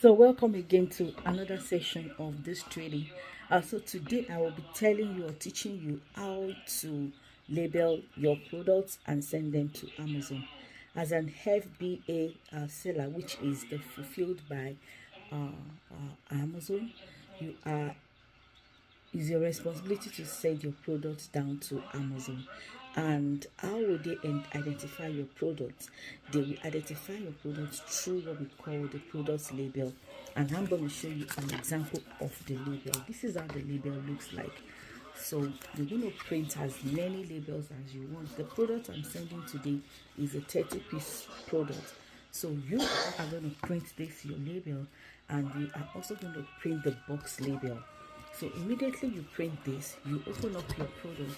So welcome again to another session of this trading. So today I will be telling you or teaching you how to label your products and send them to Amazon. As an FBA seller, which is the fulfilled by Amazon, you are is your responsibility to send your products down to Amazon. And how will they identify your products? They will identify your products through what we call the products label. And I'm going to show you an example of the label. This is how the label looks like. So you're going to print as many labels as you want. The product I'm sending today is a 30-piece product. So you are going to print this, your label, and you are also going to print the box label. So immediately you print this, you open up your product,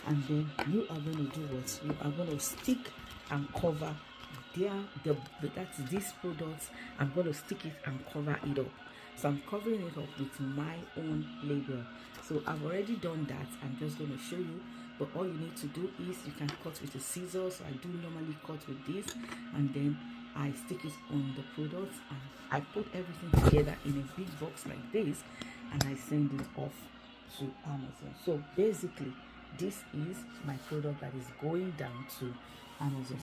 and then you are going to do what? You are going to stick and cover that's this product. I'm going to stick it and cover it up. So I'm covering it up with my own label. So I've already done that. I'm just going to show you. But all you need to do is you can cut with a scissor. So I do normally cut with this, and then I stick it on the product, and I put everything together in a big box like this, and I send it off to Amazon. So basically, this is my product that is going down to Amazon.